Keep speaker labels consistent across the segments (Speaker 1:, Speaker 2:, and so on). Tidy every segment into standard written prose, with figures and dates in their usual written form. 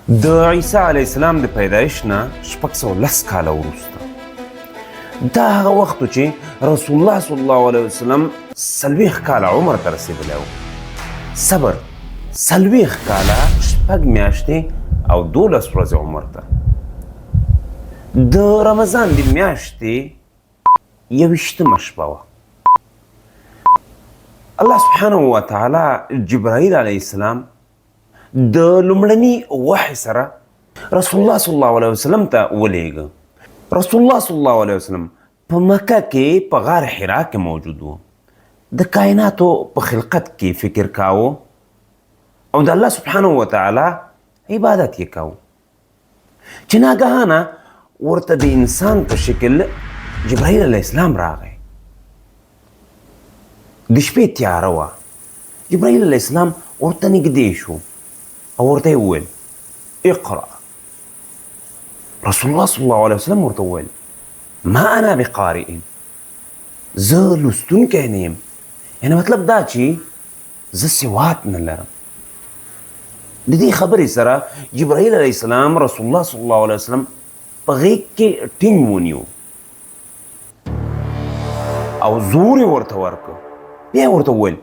Speaker 1: د عیسی علیه السلام د پیدایش نه 610 کاله وروسته دا هغه وخت و چې رسول الله صلی الله علیه وسلم 40 کاله عمر ته رسېدلی و. صبر 40 کاله 6 میاشتې او 12 ورځې عمر ته. د رمضان د میاشتې 21مه شپه وه. الله سبحانه وتعالی جبرائیل علیه السلام د لومړني وحي سره رسول الله صلی الله علیه وسلم ته ولېږه. رسول الله صلی الله علیه وسلم په مکه کې په غار حرا کې موجود و. د کائناتو په خلقت کې فکر کاوه او د الله سبحانه وتعالی عبادت یې کاوه چې ناګهانه ورته د انسان په شکل جبرائیل علیه السلام راغی. د شپې تیاره وه. جبرائیل علیه السلام ورته نږدې شو او ورته یې وویل اقرأ. رسول الله صلی الله علیه وسلم ورته وویل ما انا بقارئ، زه لوستونکی نه یم. یعنې مطلب دا چې زه سواد نه لرم. د دې خبرې سره جبرائیل علیه السلام رسول الله صلی الله علیه وسلم په غېږ کې ټینګ ونیو او زور یې ورته ورکړ. بیا یې ورته وویل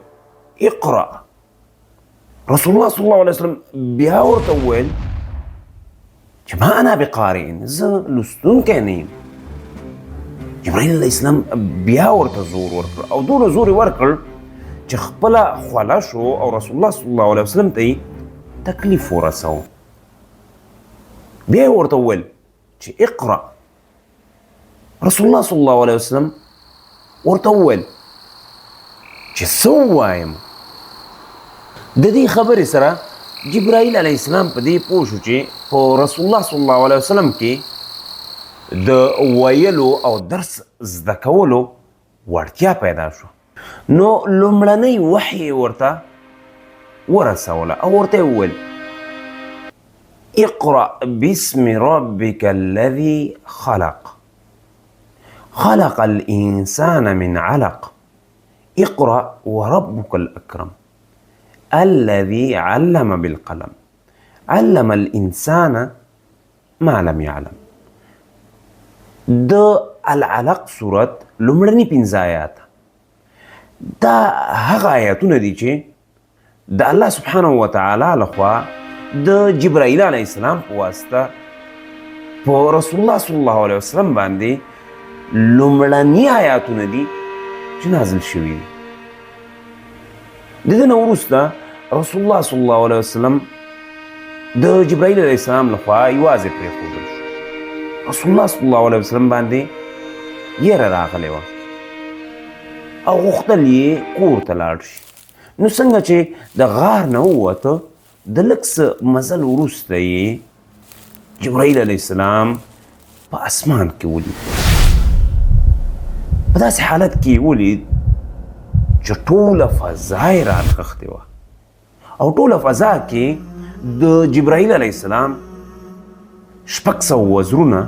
Speaker 1: اقرأ. رسول الله صلی الله علیه وسلم بیا ورته وویل چې ما انا بقارئ، زه لوستونکی نه یم. جبرائیل علیه السلام بیا ورته زور ورکړ او دومره زور یې ورکړ چې خپله خوله شو او رسول الله صلی الله علیه وسلم ته یې تکلیف ورسو. بیا یې ورته وویل چې اقرأ. رسول الله صلی الله علیه وسلم ورته وویل چې څه ووایم. د دې خبرې سره جبرائیل علیه السلام په دې پوه شو چې په رسول الله صلی الله علیه وسلم کې د ویلو او درس زده کولو وړتیا پیدا شو. نو لومړنی وحی ورته ورسوله او ورته یې وویل اقرأ باسم ربك الذي خلق خلق الإنسان من علق اقرأ وربك الأكرم الذي علم بالقلم علم الإنسان ما لم يعلم. د العلق صورت لومړني 15 آیات دا هغه آیاتونه دي چې د الله سبحانه وتعالی لخوا د جبرائیل علیه السلام په واسطه په رسول الله صلی الله علیه وسلم باندې لومړني آیاتونه دي چې نازل شوي دي. د دې نه وروسته رسول الله صلی الله علیه وسلم د جبرائیل علیه السلام لخوا یوازې پرېښودل شو. رسول الله صلی الله علیه وسلم باندې یره راغلی وه او غوښتل یې کور ته لاړ شي. نو څنګه چې د غار نه ووته د لږ څه مزل وروسته یې جبرائیل علیه السلام په اسمان کې ولید. په داسې حالت کې یې ولید چې ټوله فضا یې رانغښتې وه او ټوله فضا کې د جبرائیل علیه السلام 600 وزرونه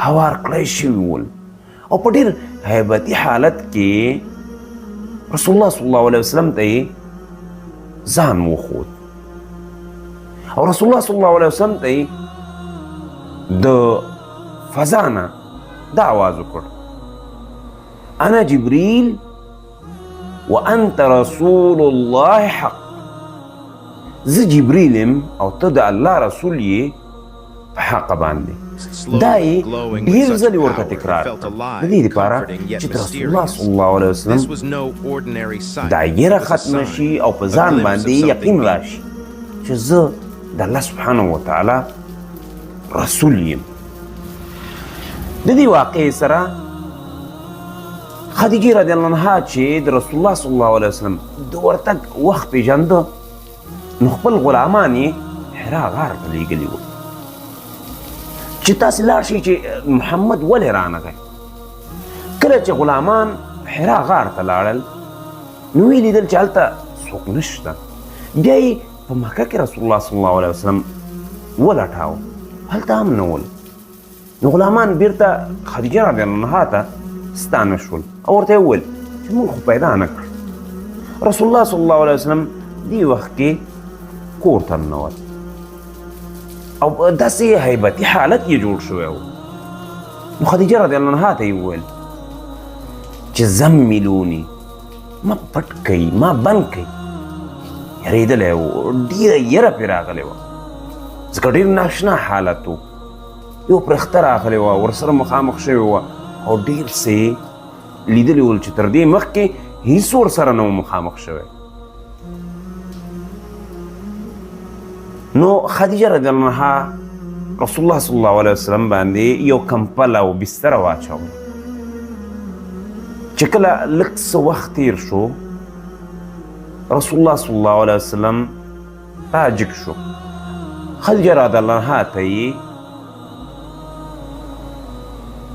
Speaker 1: هوار کړی شوي ول او په ډېر هیبتي حالت کې رسول الله صلی الله علیه وسلم ته یې ځان وښود او رسول الله صلی الله علیه وسلم ته یې د فضا نه دا آواز وکړ انا جبریل وانت رسول الله حق. زه جبریل یم او ته د الله رسول یې په حق باندې. دا یې ډېر ځلې ورته تکرار کړ د دې دپاره چې د رسول الله صلی الله علیه وسلم دا یره ختمه شي او په ځان باندې یقین راشي چې زه د الله سبحانه وتعالی رسول یم. د دې واقعې سره خدیجه رضی الله عنها چې د رسول الله صلی الله علیه وسلم د ورتګ وخت پیژنده نو خپل غلامان یې حرا غار ته لیږلي وو چې تاسې لاړ شئ چې محمد ولې رانغی. کله چې غلامان حرا غار ته لاړل نو ویې لیدل چې هلته څوک نشته. بیا یې په مکه کې رسول الله صلی الله علیه وسلم ولټاوه، هلته هم نه ول. نو غلامان بیرته خدیجه رضی الله عنها ته ستانه شول او ورته یې وویل چې موږ خو پیدا نه کړ. رسول الله صلی الله علیه وسلم دې وخت کې کور ته ننوت او داسې هیبتي حالت یې جوړ شوی و. نو خدیجه رضی الله عنها ته یې وویل چې زملوني، ما پټ کړئ، ما بند کړئ. یارېدلی و، ډېره یره پرې راغلې وه ځکه ډېر ناشنا حالت و. یو پرښته راغلې وه ورسره مخامخ شوې وه او ډېر څه یې لیدلي ول چې تر دې مخکې هېڅ ورسره نه و مخامخ شوی. نو خدیجه رضی الله عنها رسول الله صلی الله علیه وسلم باندې یو کمپل او بستره واچوله. چې کله لږ څه وخت تېر شو رسول الله صلی الله علیه وسلم راجګ شو. خدیجه رضی الله عنها ته یې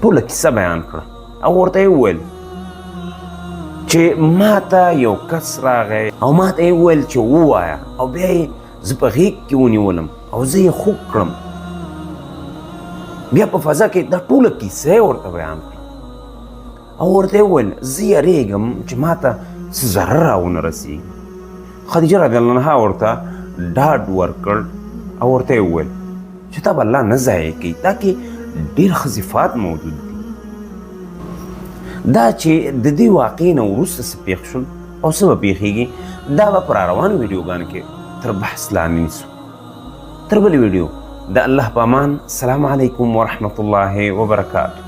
Speaker 1: ټوله کیسه بیان کړه او ورته یې وویل چې ما ته یو کس راغی او ما ته یې وویل چې ووایه، او بیا یې زه په غېږ کې ونیولم او زه یې خوږ کړم. بیا په فضا کې دا ټوله کیسه یې ورته بیان کړه او ورته یې وویل زه یېرېږم چې ما ته څه ضرر راونه رسېږي. خدیجه رضی الله عنها ورته ډاډ ورکړ او ورته یې وویل چې تا به الله نه ضایع کوي، دا کې ډېر ښه صفات موجود دي. دا چې د دې واقعې نه وروسته څه پېښ شول او څه به پېښېږي دا به په راروانو ویډیوګانو کې تر بحث لاندې نیسو. تر بلې ویډیو د الله په امان. السلام علیکم ورحمة الله وبرکاته.